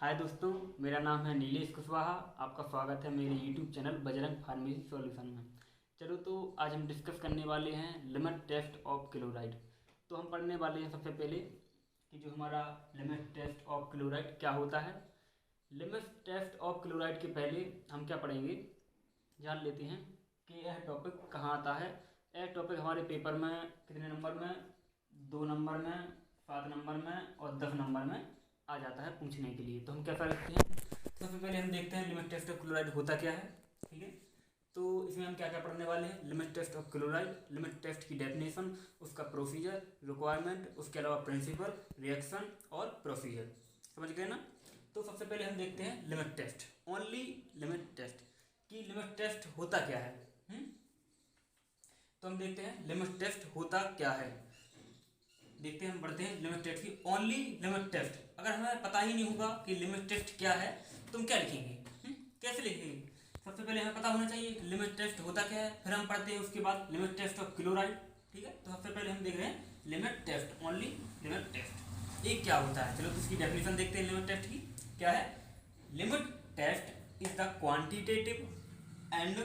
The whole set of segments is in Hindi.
हाय दोस्तों, मेरा नाम है नीलेश कुशवाहा। आपका स्वागत है मेरे YouTube channel Bajrang pharmacy solution में। चलो तो आज हम डिस्कस करने वाले हैं लिमिट टेस्ट ऑफ क्लोराइड। तो हम पढ़ने वाले हैं सबसे पहले कि जो हमारा लिमिट टेस्ट ऑफ क्लोराइड क्या होता है। लिमिट टेस्ट ऑफ क्लोराइड के पहले हम क्या पढ़ेंगे, जान लेते हैं कि यह टॉपिक कहाँ आता है। यह टॉपिक हमारे पेपर में कितने नंबर में, 2 नंबर में, 7 नंबर में और 10 नंबर में आ जाता है पूछने के लिए। तो हम कैसा लिखते हैं, सबसे पहले हम देखते हैं लिमिट टेस्ट ऑफ क्लोराइड होता क्या है। ठीक है, तो इसमें हम क्या क्या पढ़ने वाले हैं। Limit test of chloride, limit test की डेफिनेशन, उसका प्रोसीजर, रिक्वायरमेंट, उसके अलावा प्रिंसिपल, रिएक्शन और प्रोसीजर। समझ गए ना। तो सबसे पहले हम देखते हैं limit test, only limit test कि लिमिट टेस्ट होता क्या है। तो हम देखते हैं लिमिट टेस्ट होता क्या है। देखते हैं, हम बढ़ते हैं लिमिट टेस्ट की। ओनली लिमिट टेस्ट, अगर हमें पता ही नहीं होगा कि लिमिट टेस्ट क्या है तो हम क्या लिखेंगे, कैसे लिखेंगे। सबसे पहले हमें पता होना चाहिए कि लिमिट टेस्ट होता क्या है, फिर हम पढ़ते हैं उसके बाद लिमिट टेस्ट ऑफ क्लोराइड। ठीक है, तो सबसे पहले हम देख रहे हैं limit test, only limit test ये क्या होता है। चलो इसकी डेफिनेशन देखते हैं लिमिट टेस्ट की क्या है। Limit test is the quantitative and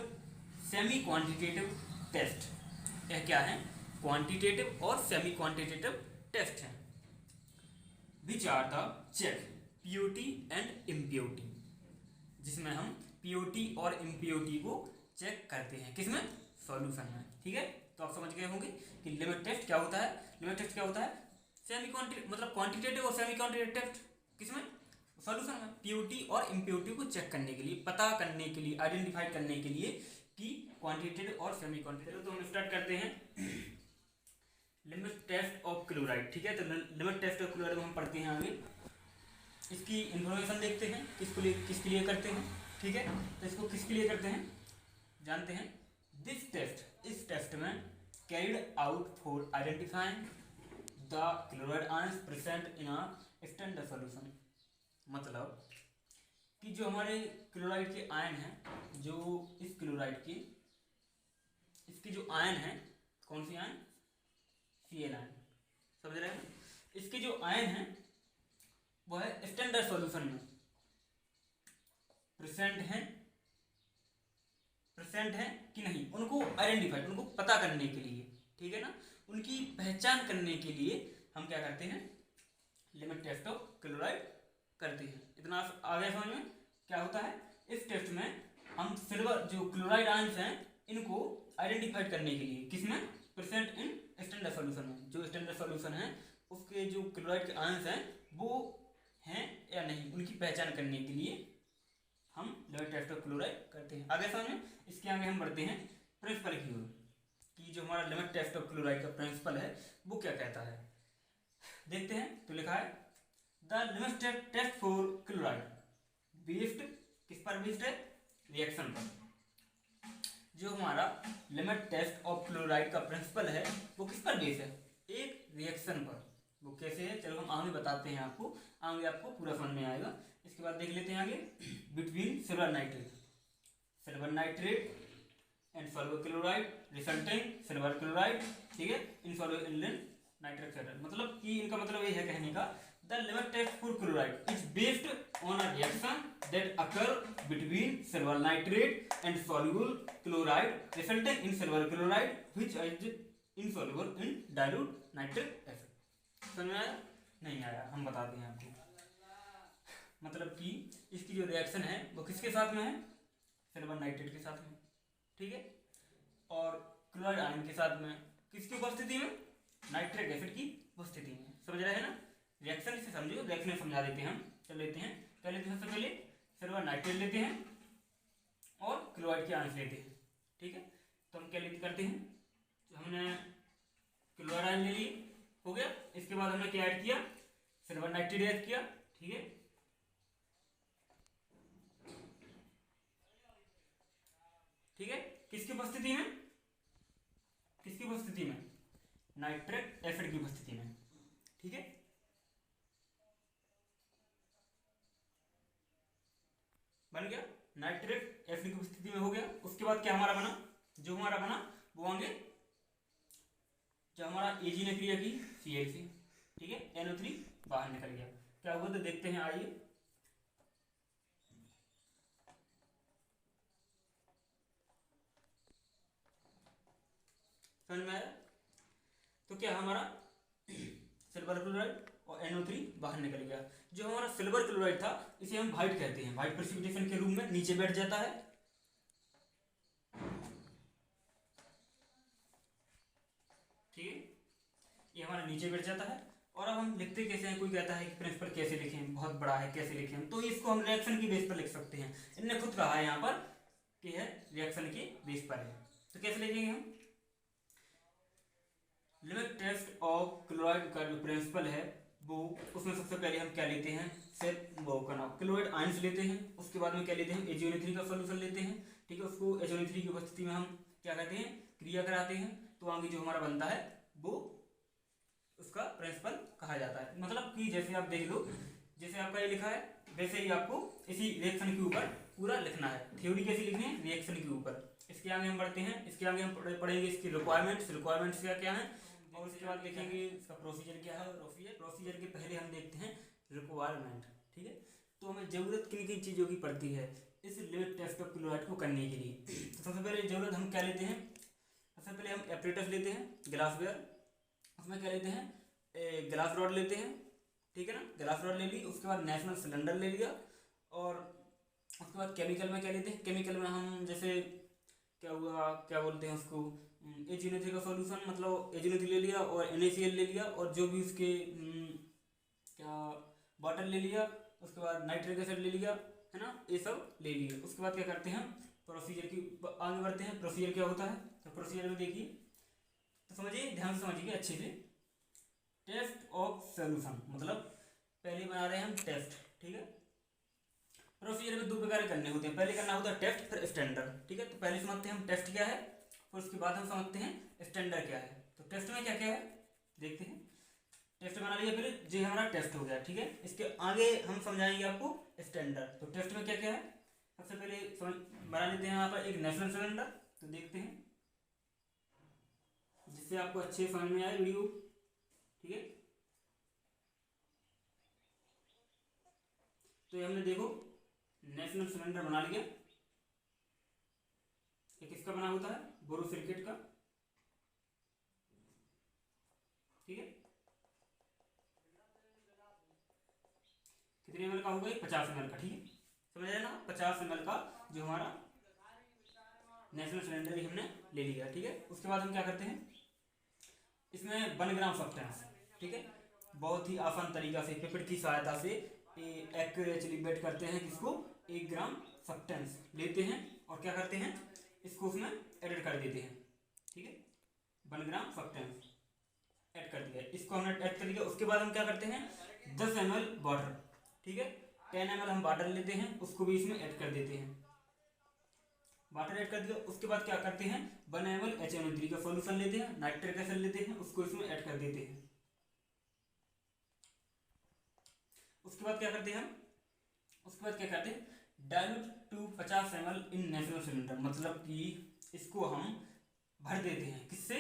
semi quantitative test. यह क्या है, क्वांटिटेटिव और सेमी क्वांटिटेटिव टेस्ट हैं। Which are the check purity and impurity, जिसमें हम प्योरिटी और इम्प्योरिटी को चेक करते हैं, किसमें, सॉल्यूशन में। ठीक है, तो आप समझ गए होंगे कि लिमिट टेस्ट क्या होता है। लिमिट टेस्ट क्या होता है, सेमी क्वांटिटेटिव मतलब क्वांटिटेटिव और सेमी क्वांटिटेटिव टेस्ट किसमें, सॉल्यूशन में। प्योरिटी और इम्प्योरिटी को चेक करने के लिए, पता करने के लिए, आइडेंटिफाई करने के लिए कि क्वांटिटेटिव और सेमी क्वांटिटेटिव। तो हम स्टार्ट करते हैं लिमिट टेस्ट ऑफ क्लोराइड। ठीक है, तो लिमिट टेस्ट ऑफ क्लोराइड हम पढ़ते हैं आगे। इसकी इंफॉर्मेशन देखते हैं, किसके लिए करते हैं। ठीक है, तो इसको किसके लिए करते हैं जानते हैं। दिस टेस्ट, इस टेस्ट में carried out for identifying the chloride ions present in a standard solution. मतलब कि जो हमारे क्लोराइड के आयन हैं, जो इस क्लोराइड के, इसके जो आयन हैं, कौन सी आयन, Cl आयन, समझ रहे हैं। इसके जो आयन हैं वह स्टैंडर्ड सॉल्यूशन में प्रेजेंट हैं कि नहीं, उनको आइडेंटिफाई, उनको पता करने के लिए, ठीक है ना, उनकी पहचान करने के लिए हम क्या करते हैं, लिमिट टेस्ट ऑफ क्लोराइड करते हैं। इतना आ गया समझ में क्या होता है। इस टेस्ट में हम सिल्वर जो क्लोराइड आयंस हैं इनको आइडेंटिफाइड करने के लिए, किसमें, प्रेजेंट इन स्टैंडर्ड सॉल्यूशन में, जो स्टैंडर्ड सॉल्यूशन है उसके जो क्लोराइड के आयंस हैं वो हैं या नहीं, उनकी पहचान करने के लिए हम लिमिट टेस्ट ऑफ क्लोराइड करते हैं। आगे समझ में, इसके आगे हम बढ़ते हैं प्रिंसिपल की ओर कि जो हमारा लिमिट टेस्ट ऑफ क्लोराइड का प्रिंसिपल है वो क्या कहता है। देखते हैं, तो लिखा है the limit test for chloride based, किस पर बेस्ड है, रिएक्शन पर। जो हमारा लिमिट टेस्ट ऑफ क्लोराइड का प्रिंसिपल है वो किस पर बेस्ड है, एक रिएक्शन पर। वो कैसे है, चलो हम आगे बताते हैं आपको, आगे आपको पूरा समझ में आएगा। इसके बाद देख लेते हैं आगे, between silver nitrate and solver chloride resulting silver chloride. ठीक है, इनसॉल्युबल इन नाइट्रिक ऑक्साइड। मतलब कि इनका मतलब ये है कहने का, the limit test for chloride is based on a reaction that occur between silver nitrate and soluble chloride resulting in silver chloride which is insoluble in dilute nitric acid. समझ में आया, नहीं आया, हम बताते हैं आपको। मतलब कि इसकी जो रिएक्शन है वो किसके साथ में है, सिल्वर नाइट्रेट के साथ में। ठीक है, और क्लोराइड आयन के साथ में, किसकी उपस्थिति में, नाइट्रिक एसिड की उपस्थिति में। समझ रहे हैं ना, रिएक्शन से समझो, रिएक्शन समझा देते हैं हम। चल लेते हैं, क्या लेते हैं, सबसे पहले सिल्वर नाइट्रेट लेते हैं और क्लोराइड के आयन लेते हैं। ठीक है, तो हम क्या करते हैं, हमने क्लोराइड आयन ले लिए, हो गया। इसके बाद हमने क्या ऐड किया, सिल्वर नाइट्रेट ऐड किया। ठीक है, ठीक है, किसकी उपस्थिति में, किसकी उपस्थिति में, नाइट्रिक एसिड की उपस्थिति में। ठीक है, बन गया, नाइट्रिक एसिड की उपस्थिति में हो गया। उसके बाद क्या हमारा बना, जो हमारा बना वो आगे जो हमारा एजी ने क्रिया की Cl से, ठीक है, NO3 बाहर निकल गया। क्या हुआ तो देखते हैं, आइए समझ में आया? तो क्या हमारा सिल्वर क्लोराइड और NO3 बाहर निकल गया। जो हमारा सिल्वर क्लोराइड था इसे हम व्हाइट कहते हैं, व्हाइट प्रेसिपिटेशन के रूप में नीचे बैठ जाता है। ठीक है, ये हमारा नीचे बैठ जाता है। और अब हम लिखते कैसे हैं, कोई कहता है कि प्रिंसिपल कैसे लिखें, बहुत बड़ा है कैसे लिखें, तो इसको हम रिएक्शन की बेस पर लिख सकते हैं। इन्होंने खुद कहा है यहाँ पर कि है रिएक्शन की बेस पर है। तो कैसे लिखेंगे हम, लिमिट टेस्ट ऑफ क्लोराइड का जो प्रिंसिपल है वो, उसमें सबसे पहले हम क्या लेते हैं, सिर्फ वो करना क्लोराइड आयंस लेते हैं। उसके बाद में क्या लेते हैं, AgNO3 का सोल्यूशन लेते हैं। ठीक है, उसको HNO3 की उपस्थिति में हम क्या करते हैं, क्रिया कराते हैं। तो आगे जो हमारा बनता है वो उसका प्रिंसिपल कहा जाता है। मतलब कि जैसे आप देख लो, जैसे आपका ये लिखा है वैसे ही आपको इसी रिएक्शन के ऊपर पूरा लिखना है। थ्योरी कैसी लिखनी है, रिएक्शन के ऊपर। इसके आगे हम बढ़ते हैं, इसके आगे हम पढ़ेंगे इसकी रिक्वायरमेंट्स क्या क्या है, और उसके बाद लिखेंगे इसका प्रोसीजर क्या है। प्रोसीजर के पहले हम देखते हैं रिक्वायरमेंट। ठीक है, तो हमें ज़रूरत किन किन चीज़ों की पड़ती है इस लिमिट टेस्ट ऑफ क्लोराइड को करने के लिए। तो सबसे पहले ज़रूरत हम क्या लेते हैं, सबसे पहले हम एपरेटस लेते हैं, ग्लासवेयर। उसमें क्या लेते हैं, ग्लास रॉड लेते हैं। ठीक है ना, ग्लास रॉड ले ली। उसके बाद नेशनल सिलेंडर ले लिया। और उसके बाद केमिकल में क्या लेते हैं, केमिकल में हम जैसे क्या हुआ, क्या बोलते हैं उसको, AgNO3 का सॉल्यूशन, मतलब AgNO3 ले लिया और NaCl ले लिया, और जो भी उसके क्या वाटर ले लिया। उसके बाद नाइट्रिक एसिड ले लिया, है ना, ये सब ले लिए। उसके बाद क्या करते हैं, प्रोसीजर की आगे बढ़ते हैं। प्रोसीजर क्या होता है, तो प्रोसीजर में देखिए, तो समझिए, ध्यान से समझिए अच्छे से। टेस्ट ऑफ सॉल्यूशन मतलब पहले बना रहे हैं हम टेस्ट। ठीक है, प्रोसीजर में दो प्रकार करने होते हैं, पहले करना होता है टेस्ट, फिर स्टैंडर्ड। ठीक है, तो पहले समझते हैं हम टेस्ट क्या है, फिर उसके बाद हम समझते हैं स्टैंडर्ड क्या है। तो टेस्ट में क्या क्या है देखते हैं। टेस्ट बना लिया, फिर जो हमारा टेस्ट हो गया। ठीक है, इसके आगे हम समझाएंगे आपको स्टैंडर्ड। तो टेस्ट में क्या क्या है, सबसे पहले बना लेते हैं यहाँ पर एक नेशनल सिलेंडर। तो देखते हैं जिससे आपको अच्छे समझ में आए वीडियो। ठीक है, तो ये हमने देखो नेशनल सिलेंडर बना लिया। ये किसका बना होता है, बोरोसिलिकेट का। ठीक है, कितने ml का होगा, 50 ml का। ठीक है, समझ आया ना, 50 ml का जो हमारा नेशनल सिलेंडर ही हमने ले लिया। ठीक है, उसके बाद हम क्या करते हैं, इसमें 1 ग्राम सब्सटेंस। ठीक है, बहुत ही आसान तरीका से पिपेट की सहायता से एक्यूरेटली वेट करते हैं किसको, 1 ग्राम सब्सटेंस लेते हैं और क्या करते हैं, इसको उसमें एडिट कर देते हैं। ठीक है, 1 ग्राम सब्सटेंस ऐड कर दिया, इसको हमने ऐड कर दिया। उसके बाद हम क्या करते हैं, 10 ml वाटर। ठीक है, 10 ml हम वाटर लेते हैं, उसको भी इसमें ऐड कर देते हैं। वाटर ऐड कर दिया, उसके बाद क्या करते हैं, 1 ml HNO3 का सॉल्यूशन लेते हैं, नाइट्रिक एसिड लेते हैं, उसको इसमें ऐड कर देते हैं। उसके बाद क्या करते हैं हम, उसके बाद क्या करते हैं, dilute to 50 ml in national cylinder, मतलब कि इसको हम भर देते हैं किससे,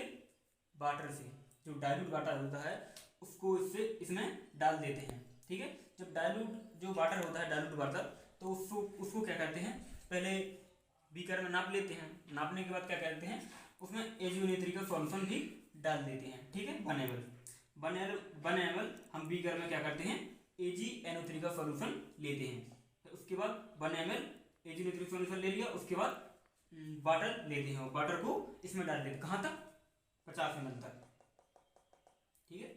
वाटर से। जो डाइल्यूट वाटर होता है उसको इससे इसमें डाल देते हैं। ठीक है, जब डाइल्यूट जो वाटर होता है, डाइल्यूट वाटर, तो उसको क्या करते हैं, पहले बीकर में नाप लेते हैं। नापने के बाद क्या करते हैं, उसमें AgNO3 का सॉल्यूशन भी डाल देते हैं। ठीक है, 1 ml हम बीकर में क्या करते हैं, AgNO3 का सॉल्यूशन लेते हैं। तो उसके बाद 1 ml AgNO3 सॉल्यूशन ले लिया, उसके बाद वाटर लेते हैं, वाटर को इसमें डाल देते हैं। कहाँ तक, 50 ml तक। ठीक है,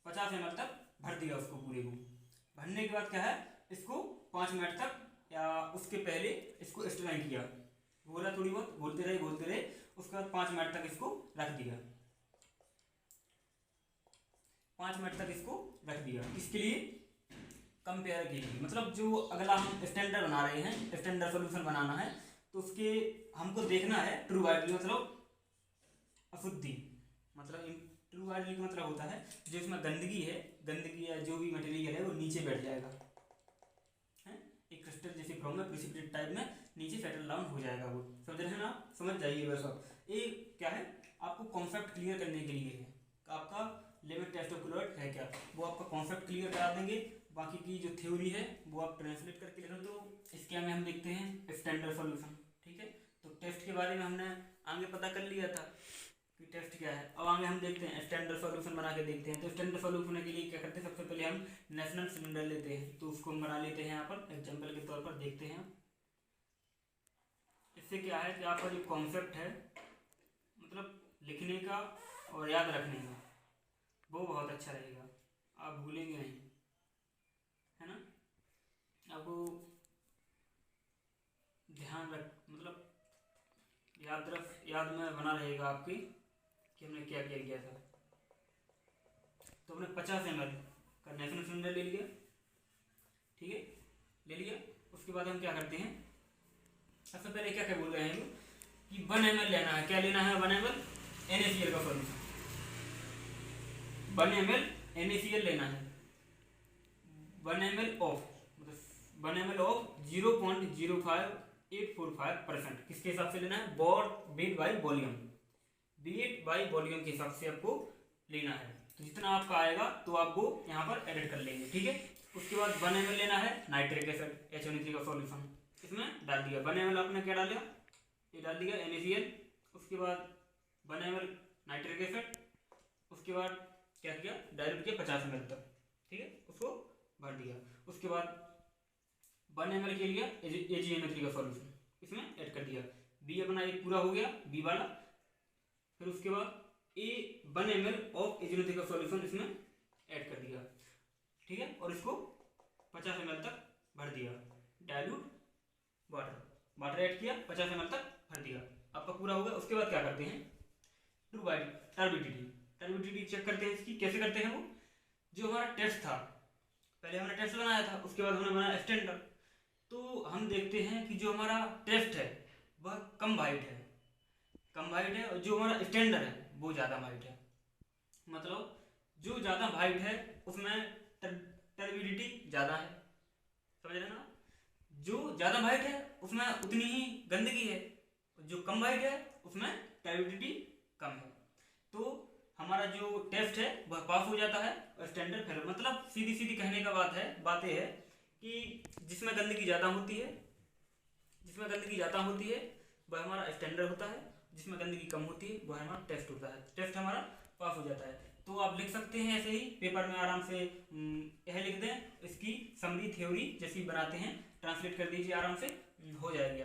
50 ml तक भर दिया उसको पूरे को। भरने के बाद क्या है, इसको 5 मिनट तक या उसके पहले इसको स्टराइन किया, घोला थोड़ी बहुत, घोलते रहे। उसके बाद 5 मिनट तक इसको रख दिया, 5 मिनट तक इसको रख दिया। इसके लिए कंपेयर के लिए, मतलब जो अगला हम स्टैंडर्ड बना रहे हैं, स्टैंडर्ड सोल्यूशन बनाना है, तो उसके हमको देखना है ट्रू वाइडली, मतलब अशुद्धि, मतलब ट्रू वाइडली का मतलब होता है जो इसमें गंदगी या जो भी मटेरियल है वो नीचे बैठ जाएगा, है एक क्रिस्टल जैसी फॉर्म में, प्रिसिपिटेट टाइप में नीचे सेटल डाउन हो जाएगा। वो समझ रहे हैं ना, समझ जाइए बस। अब ये क्या है, आपको कॉन्सेप्ट क्लियर करने के लिए है, आपका लिमिट टेस्ट ऑफ क्लोराइड है क्या, वो आपका कॉन्सेप्ट क्लियर करा देंगे। बाकी की जो थ्योरी है वो आप ट्रांसलेट करके लिख दो। इसके में हम देखते हैं स्टैंडर्ड सॉल्यूशन। ठीक है, तो टेस्ट के बारे में हमने आगे पता कर लिया था कि टेस्ट क्या है। अब आगे हम देखते हैं स्टैंडर्ड सॉल्यूशन बना के देखते हैं। तो स्टैंडर्ड सॉल्यूशन के लिए क्या करते हैं, सबसे पहले हम नेशनल सिलेंडर लेते हैं, तो उसको हम बना लेते हैं यहाँ पर एग्जाम्पल के तौर पर देखते हैं। इससे क्या है कि आपका जो कॉन्सेप्ट है मतलब लिखने का और याद रखने का वो बहुत अच्छा रहेगा, आप भूलेंगे नहीं, है ना। आपको ध्यान रख मतलब याद में बना रहेगा आपकी कि हमने क्या क्या किया था। तो हमने 50 ml का नेशनल सिलेंडर ले लिया, ठीक है, ले लिया। उसके बाद हम क्या करते हैं, सबसे पहले क्या क्या बोल रहे हैं कि 1 ml लेना है। क्या लेना है, 1 ml NaCl का सॉल्यूशन, 1 ml NaCl लेना है। 1 ml ऑफ मतलब 1 ml ऑफ 0.05845%, किसके हिसाब से लेना है, weight by volume, weight by volume के हिसाब से आपको लेना है। तो जितना आपका आएगा तो आप वो यहाँ पर एडिट कर लेंगे, ठीक है। उसके बाद 1 ml लेना है नाइट्रिक एसिड HNO3 का सॉल्यूशन, इसमें डाल दिया। 1 ml आपने क्या डाला, ये डाल दिया NaCl। उसके बाद 1 ml नाइट्रिक एसिड, उसके बाद क्या किया, डायल्यूट किया 50 ml तक, ठीक है, उसको भर दिया। उसके बाद 1 ml के लिए AgNO3 का सॉल्यूशन इसमें ऐड कर दिया। बी अपना एक पूरा हो गया, बी वाला। फिर उसके बाद 1 ml ऑफ AgNO3 का सॉल्यूशन इसमें ऐड कर दिया, ठीक है, और इसको 50 ml तक भर दिया। डायल्यूट वाटर ऐड किया, 50 ml तक भर दिया, आपका पूरा हो गया। उसके बाद क्या करते हैं, टर्बिडिटी चेक करते हैं। इसकी कैसे करते हैं, वो जो हमारा टेस्ट था, पहले हमने टेस्ट बनाया था, उसके बाद हमने बनाया स्टैंडर्ड। तो हम देखते हैं कि जो हमारा टेस्ट है वह कम वाइट है और जो हमारा स्टैंडर्ड है वो ज़्यादा वाइट है। मतलब जो ज़्यादा वाइट है उसमें टर्बिडिटी ज़्यादा है, समझ रहे ना। जो ज़्यादा वाइट है उसमें उतनी ही गंदगी है, जो कम वाइट है उसमें टर्बिडिटी कम है। तो हमारा जो टेस्ट है वह पास हो जाता है और स्टैंडर्ड फेल। मतलब सीधी सीधी कहने का बात यह है कि जिसमें गंदगी ज़्यादा होती है वह हमारा स्टैंडर्ड होता है, जिसमें गंदगी कम होती है वह हमारा टेस्ट होता है, टेस्ट हमारा पास हो जाता है। तो आप लिख सकते हैं ऐसे ही पेपर में आराम से, यह लिख दें, इसकी समरी थ्योरी जैसी बनाते हैं ट्रांसलेट कर दीजिए, आराम से हो जाएगी।